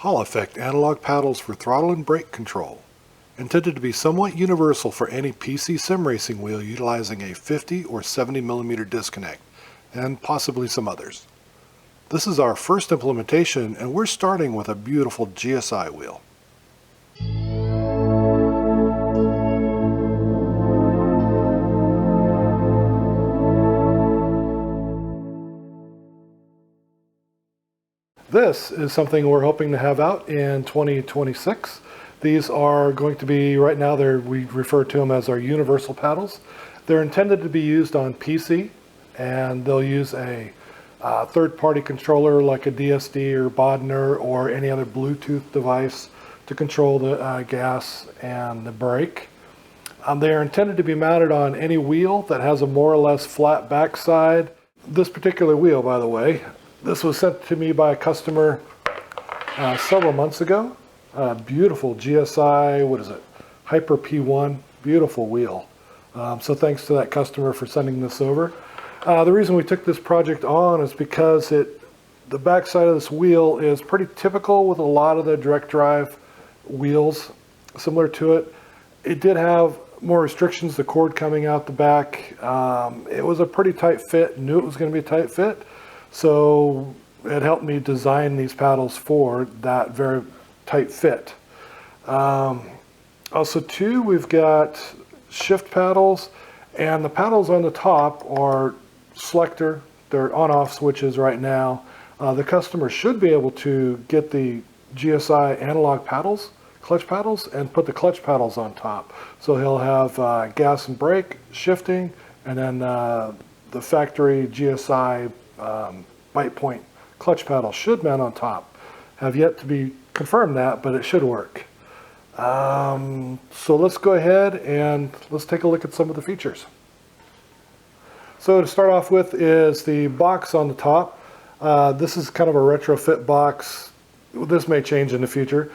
Hall effect analog paddles for throttle and brake control. Intended to be somewhat universal for any PC sim racing wheel utilizing a 50 or 70 millimeter disconnect, and possibly some others. This is our first implementation, and we're starting with a beautiful GSI wheel. This is something we're hoping to have out in 2026. These are going to be, right now, we refer to them as our universal paddles. They're intended to be used on PC, and they'll use a third-party controller like a DSD or Bodner or any other Bluetooth device to control the gas and the brake. They are intended to be mounted on any wheel that has a more or less flat backside. This particular wheel, by the way, this was sent to me by a customer several months ago. Beautiful GSI, what is it? Hyper P1, beautiful wheel. So thanks to that customer for sending this over. The reason we took this project on is because the backside of this wheel is pretty typical with a lot of the direct drive wheels similar to it. It did have more restrictions, the cord coming out the back. It was a pretty tight fit, knew it was going to be a tight fit. So it helped me design these paddles for that very tight fit. Also too, we've got shift paddles, and the paddles on the top are selector. They're on-off switches right now. The customer should be able to get the GSI analog paddles, clutch paddles, and put the clutch paddles on top. So he'll have gas and brake, shifting, and then the factory GSI bite point clutch paddle should mount on top. Have yet to be confirmed that, but it should work. So let's go ahead and let's take a look at some of the features. So to start off with is the box on the top. This is kind of a retrofit box. This may change in the future.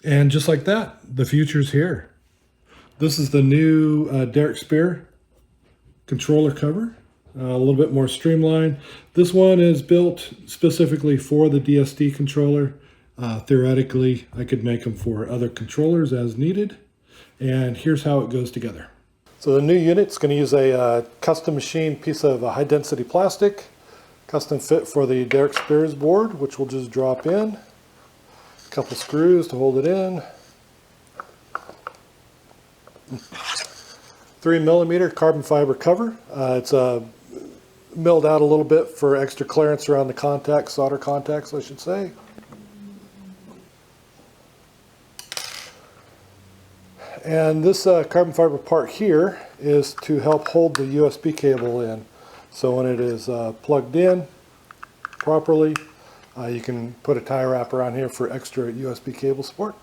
And just like that, the future's here. This is the new Derek Spear controller cover. A little bit more streamlined. This one is built specifically for the DSD controller. Theoretically, I could make them for other controllers as needed. And here's how it goes together. So the new unit's going to use a custom machined piece of high density plastic, custom fit for the Derek Spears board, which we'll just drop in. A couple screws to hold it in. 3 millimeter carbon fiber cover. It's milled out a little bit for extra clearance around the contacts, solder contacts, I should say. And this carbon fiber part here is to help hold the USB cable in. So when it is plugged in properly, you can put a tie wrap around here for extra USB cable support.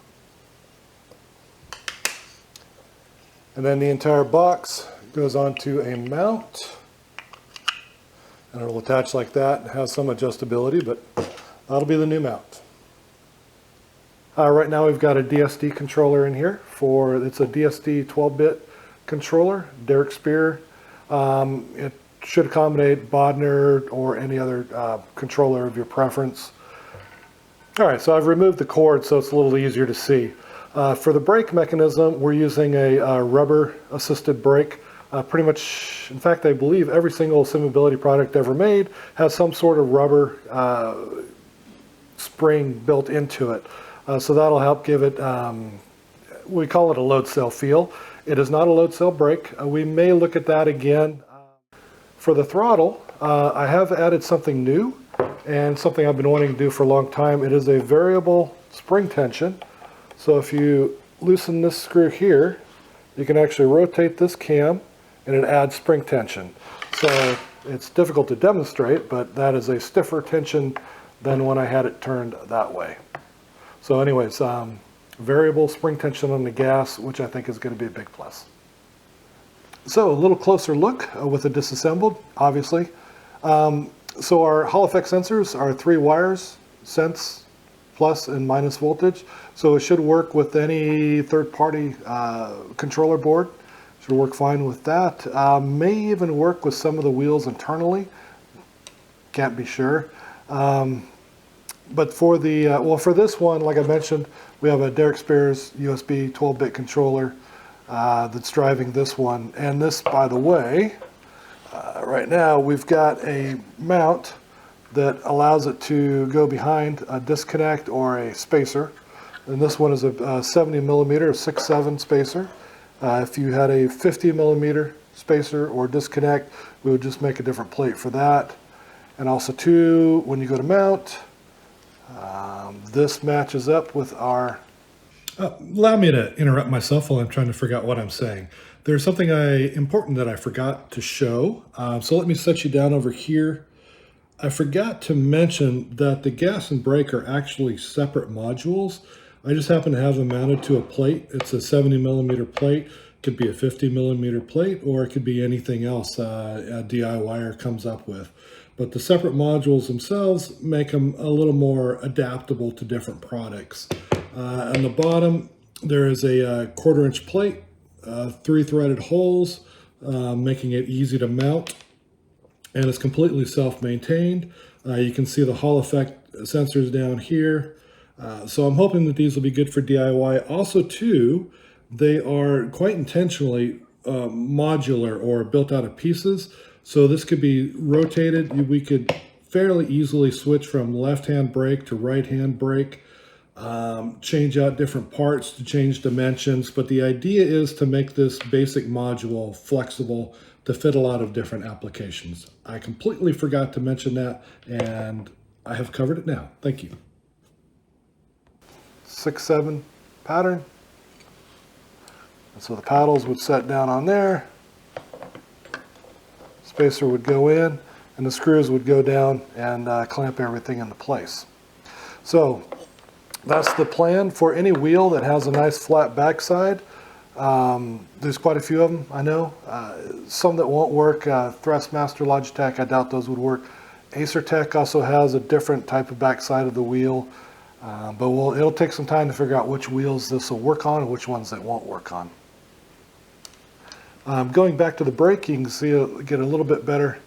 And then the entire box goes onto a mount. And it'll attach like that. It has some adjustability, but that'll be the new mount. Right now we've got a DSD controller in here. It's a DSD 12-bit controller, Derek Spear. It should accommodate Bodner or any other controller of your preference. All right, so I've removed the cord so it's a little easier to see. For the brake mechanism, we're using a rubber-assisted brake. Pretty much, in fact, I believe every single SimAbility product ever made has some sort of rubber spring built into it. So that'll help give it, we call it a load cell feel. It is not a load cell brake. We may look at that again. For the throttle, I have added something new and something I've been wanting to do for a long time. It is a variable spring tension. So if you loosen this screw here, you can actually rotate this cam and it adds spring tension. So it's difficult to demonstrate, but that is a stiffer tension than when I had it turned that way. So anyways, variable spring tension on the gas, which I think is going to be a big plus. So a little closer look with it disassembled, obviously. So our Hall effect sensors are 3 wires, sense, plus and minus voltage. So it should work with any third-party controller board. Should work fine with that. May even work with some of the wheels internally. Can't be sure. But for the, well, for this one, like I mentioned, we have a Derek Spears USB 12-bit controller that's driving this one. And this, by the way, right now we've got a mount that allows it to go behind a disconnect or a spacer. And this one is a 70 millimeter 6.7 spacer. If you had a 50 millimeter spacer or disconnect, we would just make a different plate for that. And also too, when you go to mount, this matches up with our... allow me to interrupt myself while I'm trying to figure out what I'm saying. There's something important that I forgot to show. So let me set you down over here. I forgot to mention that the gas and brake are actually separate modules. I just happen to have them mounted to a plate. It's a 70 millimeter plate. It could be a 50 millimeter plate, or it could be anything else a DIYer comes up with. But the separate modules themselves make them a little more adaptable to different products. On the bottom, there is a 1/4-inch plate, 3 threaded holes, making it easy to mount. And it's completely self-maintained. You can see the Hall effect sensors down here. So I'm hoping that these will be good for DIY. Also too, they are quite intentionally modular or built out of pieces. So this could be rotated. We could fairly easily switch from left-hand brake to right-hand brake, change out different parts to change dimensions. But the idea is to make this basic module flexible to fit a lot of different applications. I completely forgot to mention that, and I have covered it now. Thank you. 6/7 pattern. And so the paddles would set down on there. Spacer would go in, and the screws would go down and clamp everything into place. So that's the plan for any wheel that has a nice flat backside. There's quite a few of them, I know. Some that won't work. Thrustmaster, Logitech, I doubt those would work. Acertech also has a different type of backside of the wheel. But it'll take some time to figure out which wheels this will work on and which ones it won't work on. Going back to the brake, you can get a little bit better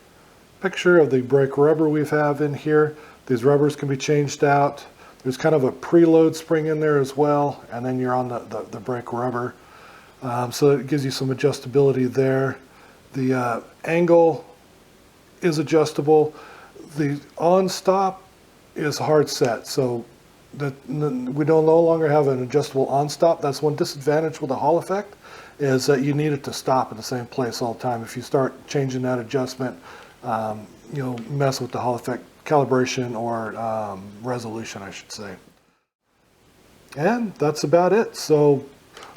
picture of the brake rubber we have in here. These rubbers can be changed out. There's kind of a preload spring in there as well, and then you're on the brake rubber. So it gives you some adjustability there. The angle is adjustable. The on-stop is hard set, so we no longer have an adjustable on-stop. That's one disadvantage with the Hall effect, is that you need it to stop in the same place all the time. If you start changing that adjustment, you'll mess with the Hall effect calibration or resolution, I should say. And that's about it. So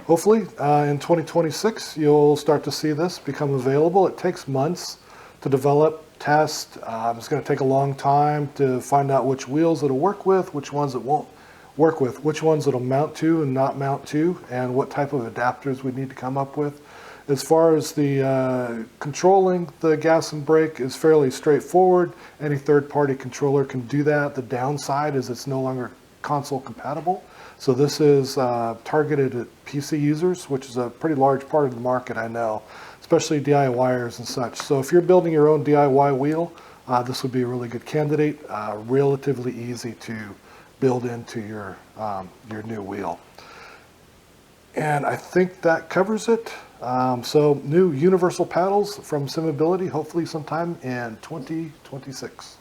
hopefully in 2026, you'll start to see this become available. It takes months to develop, test. It's going to take a long time to find out which wheels it'll work with, which ones it won't work with, which ones it'll mount to and not mount to, and what type of adapters we need to come up with. As far as the controlling the gas and brake is fairly straightforward. Any third-party controller can do that. The downside is it's no longer console compatible. So this is targeted at PC users, which is a pretty large part of the market, I know, especially DIYers and such. So if you're building your own DIY wheel, this would be a really good candidate, relatively easy to build into your new wheel. And I think that covers it. So new universal paddles from SimAbility, hopefully sometime in 2026.